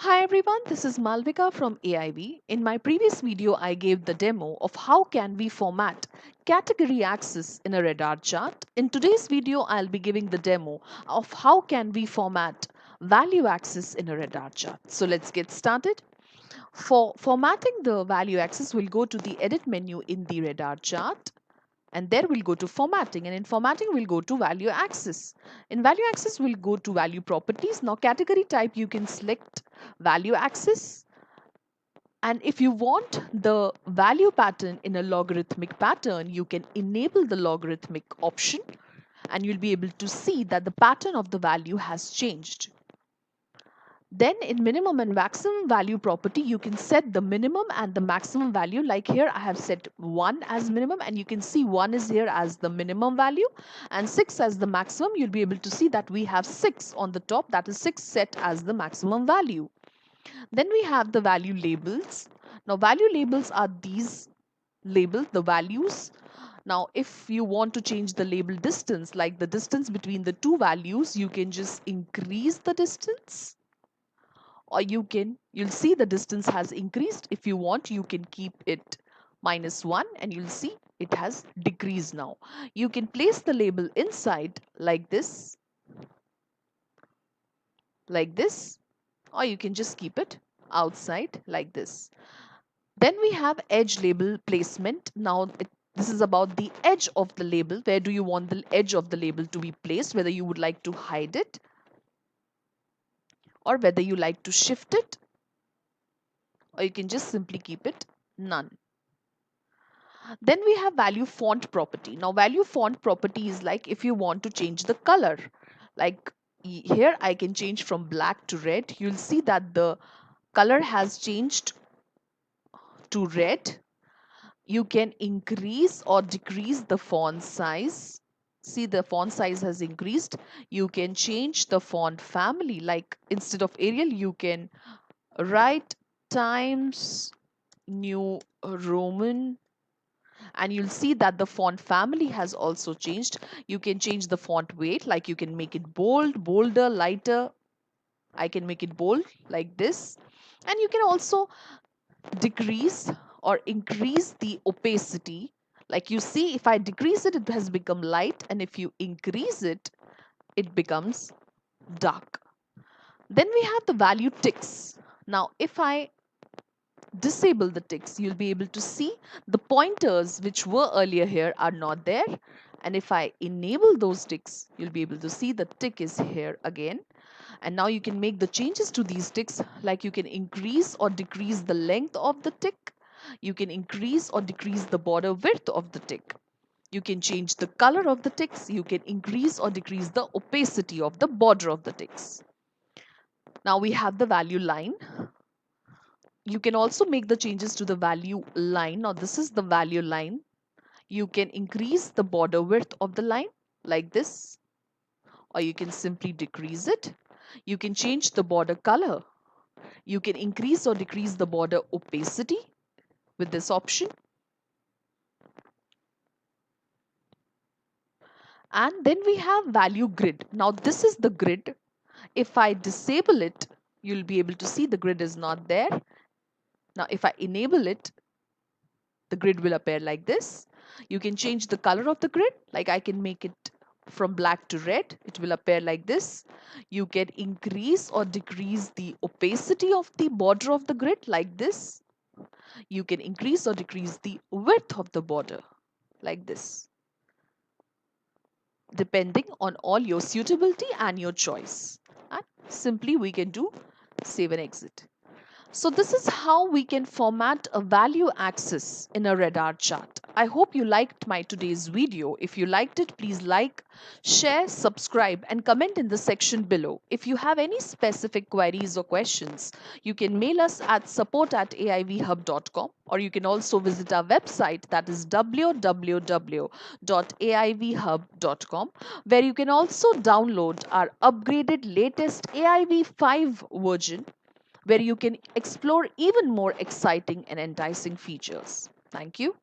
Hi everyone, this is Malvika from AIV. In my previous video, I gave the demo of how can we format category axis in a radar chart. In today's video, I'll be giving the demo of how can we format value axis in a radar chart. So let's get started. For formatting the value axis, we'll go to the edit menu in the radar chart, and there we'll go to formatting, and in formatting we'll go to value axis. In value axis we'll go to value properties. Now category type, you can select value axis, and if you want the value pattern in a logarithmic pattern, you can enable the logarithmic option, and you'll be able to see that the pattern of the value has changed. Then in minimum and maximum value property, you can set the minimum and the maximum value. Like here, I have set 1 as minimum, and you can see 1 is here as the minimum value and 6 as the maximum. You'll be able to see that we have 6 on the top, that is 6 set as the maximum value. Then we have the value labels. Now value labels are these labels, the values. Now if you want to change the label distance, like the distance between the two values, you can just increase the distance, or you'll see the distance has increased. If you want, you can keep it -1, and you'll see it has decreased now. You can place the label inside like this, or you can just keep it outside like this. Then we have edge label placement. Now this is about the edge of the label. Where do you want the edge of the label to be placed? Whether you would like to hide it, or whether you like to shift it, or you can just simply keep it none. Then we have value font property. Now value font property is like if you want to change the color. Like here I can change from black to red. You'll see that the color has changed to red. You can increase or decrease the font size. See, the font size has increased. You can change the font family. Like instead of Arial, you can write Times New Roman, and you'll see that the font family has also changed. You can change the font weight, like you can make it bold, bolder, lighter. I can make it bold like this. And you can also decrease or increase the opacity. Like you see, if I decrease it, it has become light, and if you increase it, it becomes dark. Then we have the value ticks. Now if I disable the ticks, you'll be able to see the pointers which were earlier here are not there. And if I enable those ticks, you'll be able to see the tick is here again. And now you can make the changes to these ticks, like you can increase or decrease the length of the tick. You can increase or decrease the border width of the tick. You can change the color of the ticks. You can increase or decrease the opacity of the border of the ticks. Now we have the value line. You can also make the changes to the value line. Now this is the value line. You can increase the border width of the line like this, or you can simply decrease it. You can change the border color. You can increase or decrease the border opacity with this option. And then we have value grid. Now this is the grid. If I disable it, you'll be able to see the grid is not there. Now if I enable it, the grid will appear like this. You can change the color of the grid, like I can make it from black to red. It will appear like this. You can increase or decrease the opacity of the border of the grid like this. You can increase or decrease the width of the border like this, depending on all your suitability and your choice. And simply we can do save and exit. So this is how we can format a value axis in a radar chart. I hope you liked my today's video. If you liked it, please like, share, subscribe, and comment in the section below. If you have any specific queries or questions, you can mail us at support@aivhub.com, or you can also visit our website, that is www.aivhub.com, where you can also download our upgraded latest AIV 5 version, where you can explore even more exciting and enticing features. Thank you.